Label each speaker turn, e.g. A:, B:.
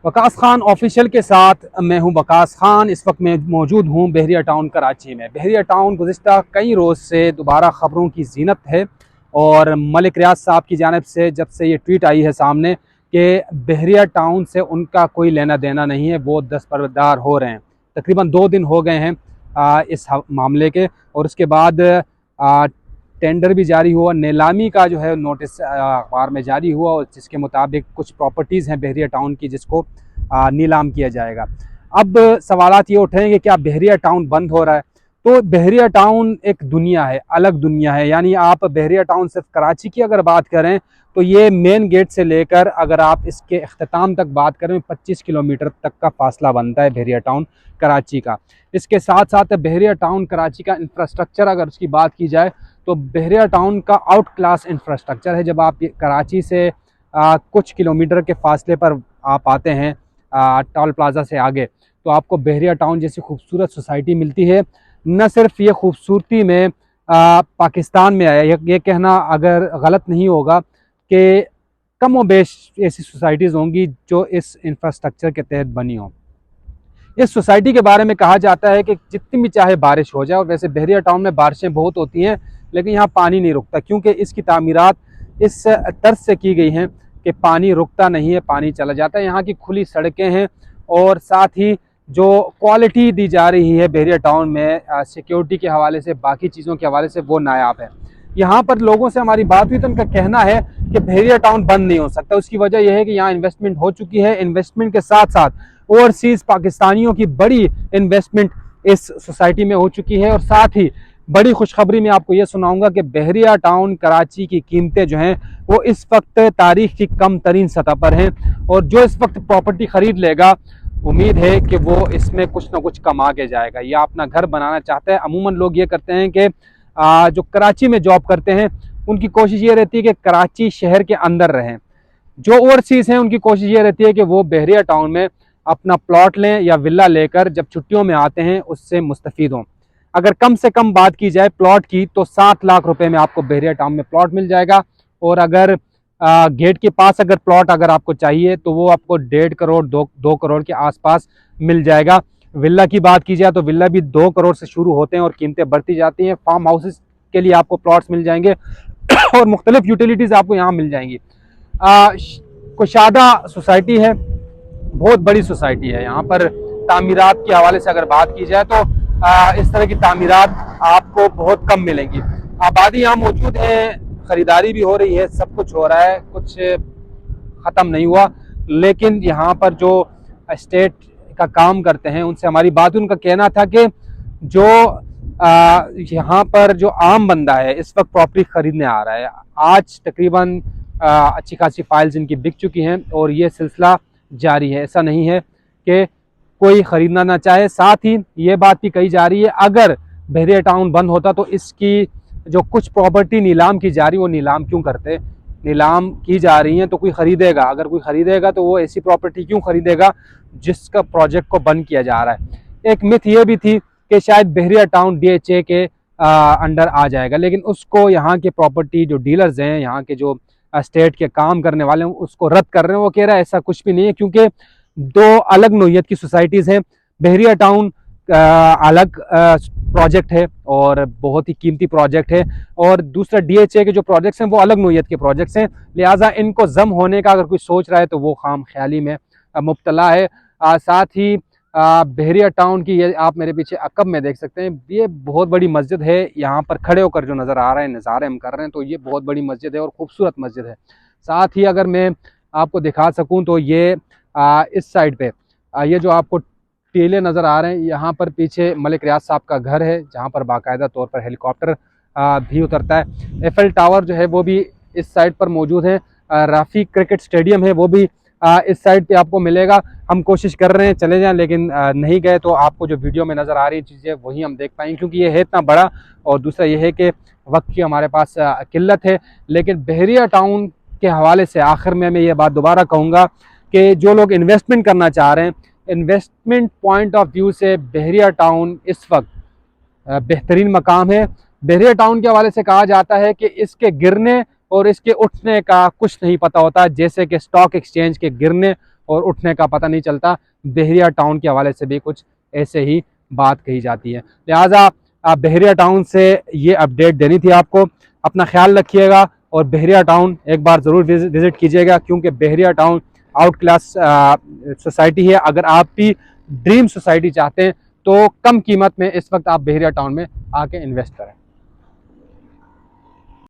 A: Waqas Khan official के साथ मैं हूं वकास खान। इस वक्त मैं मौजूद हूं बहरिया टाउन कराची में। बहरिया टाउन गुज़िश्ता कई रोज़ से दोबारा ख़बरों की ज़ीनत है और मलिक रियाज साहब की जानिब से जब से ये ट्वीट आई है सामने कि बहरिया टाउन से उनका कोई लेना देना नहीं है, वो दस्तबरदार हो रहे हैं। तकरीबन 2 दिन हो गए हैं इस मामले के, और उसके बाद टेंडर भी जारी हुआ, नीलामी का जो है नोटिस अखबार में जारी हुआ, और जिसके मुताबिक कुछ प्रॉपर्टीज़ हैं बहरिया टाउन की जिसको नीलाम किया जाएगा। अब सवालात ये उठे हैं कि क्या बहरिया टाउन बंद हो रहा है? तो बहरिया टाउन एक दुनिया है, अलग दुनिया है। यानी आप बहरिया टाउन सिर्फ कराची की अगर बात करें तो ये मेन गेट से लेकर अगर आप इसके अख्ताम तक बात करें 25 किलोमीटर तक का फासला बनता है बहरिया टाउन कराची का। इसके साथ साथ बहरिया टाउन कराची का इंफ्रास्ट्रक्चर अगर उसकी बात की जाए तो बहरिया टाउन का आउट क्लास इंफ्रास्ट्रक्चर है। जब आप कराची से कुछ किलोमीटर के फासले पर आप आते हैं टोल प्लाज़ा से आगे, तो आपको बहरिया टाउन जैसी खूबसूरत सोसाइटी मिलती है। न सिर्फ ये खूबसूरती में पाकिस्तान में आया, ये कहना अगर गलत नहीं होगा कि कम व बेश ऐसी सोसाइटीज़ होंगी जो इस इंफ्रास्ट्रक्चर के तहत बनी हों। इस सोसाइटी के बारे में कहा जाता है कि जितनी भी चाहे बारिश हो जाए, और वैसे बहरिया टाउन में बारिशें बहुत होती हैं लेकिन यहाँ पानी नहीं रुकता, क्योंकि इसकी तामीरात इस तर्ज से की गई हैं कि पानी रुकता नहीं है, पानी चला जाता है। यहाँ की खुली सड़कें हैं और साथ ही जो क्वालिटी दी जा रही है बहरिया टाउन में सिक्योरिटी के हवाले से, बाकी चीज़ों के हवाले से, वो नायाब है। यहाँ पर लोगों से हमारी बात हुई तो उनका कहना है कि बहरिया टाउन बंद नहीं हो सकता। उसकी वजह यह है कि यहाँ इन्वेस्टमेंट हो चुकी है। इन्वेस्टमेंट के साथ साथ ओवरसीज़ पाकिस्तानियों की बड़ी इन्वेस्टमेंट इस सोसाइटी में हो चुकी है। और साथ ही बड़ी खुशखबरी मैं आपको ये सुनाऊंगा कि बहरिया टाउन कराची की कीमतें जो हैं वो इस वक्त तारीख की कम तरीन सतह पर हैं, और जो इस वक्त प्रॉपर्टी ख़रीद लेगा उम्मीद है कि वो इसमें कुछ ना कुछ कमा के जाएगा या अपना घर बनाना चाहता है। अमूमन लोग ये करते हैं कि जो कराची में जॉब करते हैं उनकी कोशिश ये रहती है कि कराची शहर के अंदर रहें। जो ओवरसीज़ हैं उनकी कोशिश ये रहती है कि वो बहरिया टाउन में अपना प्लॉट लें या विला लेकर जब छुट्टियों में आते हैं उससे मुस्तफ़ीद हों। अगर कम से कम बात की जाए प्लॉट की तो 7 लाख रुपए में आपको बहरिया टाउन में प्लॉट मिल जाएगा। और अगर गेट के पास अगर प्लॉट अगर आपको चाहिए तो वो आपको 1.5 करोड़ 2 करोड़ के आसपास मिल जाएगा। विला की बात की जाए तो विला भी 2 करोड़ से शुरू होते हैं और कीमतें बढ़ती जाती हैं। फार्म हाउसेस के लिए आपको प्लॉट्स मिल जाएंगे और मुख्तलिफ यूटिलिटीज़ आपको यहाँ मिल जाएंगी। कुशादा सोसाइटी है, बहुत बड़ी सोसाइटी है। यहाँ पर तामीरात के हवाले से अगर बात की जाए तो इस तरह की तामीरात आपको बहुत कम मिलेंगी। आबादी यहाँ मौजूद है, ख़रीदारी भी हो रही है, सब कुछ हो रहा है, कुछ ख़त्म नहीं हुआ। लेकिन यहाँ पर जो एस्टेट का काम करते हैं उनसे हमारी बात हुई, उनका कहना था कि जो यहाँ पर जो आम बंदा है इस वक्त प्रॉपर्टी ख़रीदने आ रहा है, आज तकरीबन अच्छी खासी फाइल्स इनकी बिक चुकी हैं और ये सिलसिला जारी है। ऐसा नहीं है कि कोई ख़रीदना ना चाहे। साथ ही ये बात भी कही जा रही है अगर बहरिया टाउन बंद होता तो इसकी जो कुछ प्रॉपर्टी नीलाम की जा रही, वो नीलाम क्यों करते? नीलाम की जा रही हैं तो कोई ख़रीदेगा, अगर कोई ख़रीदेगा तो वो ऐसी प्रॉपर्टी क्यों ख़रीदेगा जिसका प्रोजेक्ट को बंद किया जा रहा है। एक मिथ ये भी थी कि शायद बहरिया टाउन DHA के अंडर आ जाएगा, लेकिन उसको यहाँ के प्रॉपर्टी जो डीलर्स हैं, यहाँ के जो स्टेट के काम करने वाले हैं, उसको रद्द कर रहे हैं। वो कह रहा है ऐसा कुछ भी नहीं है, क्योंकि 2 अलग नोयत की सोसाइटीज़ हैं। बहरिया टाउन अलग प्रोजेक्ट है और बहुत ही कीमती प्रोजेक्ट है, और दूसरा DHA के जो प्रोजेक्ट्स हैं वो अलग नोयत के प्रोजेक्ट्स हैं। लिहाजा इनको जम होने का अगर कोई सोच रहा है तो वो खाम ख्याली में मुब्तला है। साथ ही बहरिया टाउन की ये आप मेरे पीछे अकब में देख सकते हैं, ये बहुत बड़ी मस्जिद है। यहाँ पर खड़े होकर जो नज़र आ रहे हैं, नज़ारे हम कर रहे हैं, तो ये बहुत बड़ी मस्जिद है और ख़ूबसूरत मस्जिद है। साथ ही अगर मैं आपको दिखा सकूँ तो ये इस साइड पे ये जो आपको टीले नज़र आ रहे हैं, यहाँ पर पीछे मलिक रियाज साहब का घर है जहाँ पर बाकायदा तौर पर हेलीकॉप्टर भी उतरता है। एफएल टावर जो है वो भी इस साइड पर मौजूद है। राफी क्रिकेट स्टेडियम है वो भी इस साइड पे आपको मिलेगा। हम कोशिश कर रहे हैं चले जाएं, लेकिन नहीं गए तो आपको जो वीडियो में नज़र आ रही चीज़ें वही हम देख पाएंगे, क्योंकि ये है इतना बड़ा, और दूसरा ये है कि वक्त की हमारे पास किल्लत है। लेकिन बहरिया टाउन के हवाले से आखिर में मैं ये बात दोबारा कहूँगा कि जो लोग इन्वेस्टमेंट करना चाह रहे हैं, इन्वेस्टमेंट पॉइंट ऑफ व्यू से बहरिया टाउन इस वक्त बेहतरीन मकाम है। बहरिया टाउन के हवाले से कहा जाता है कि इसके गिरने और इसके उठने का कुछ नहीं पता होता, जैसे कि स्टॉक एक्सचेंज के गिरने और उठने का पता नहीं चलता। बहरिया टाउन के हवाले से भी कुछ ऐसे ही बात कही जाती है। लिहाजा आप बहरिया टाउन से ये अपडेट देनी थी आपको। अपना ख्याल रखिएगा और बहरिया टाउन एक बार ज़रूर विज़िट कीजिएगा, क्योंकि बहरिया टाउन आउट क्लास सोसाइटी है। अगर आप भी ड्रीम सोसाइटी चाहते हैं तो कम कीमत में इस वक्त आप बहरिया टाउन में आके इन्वेस्ट करें।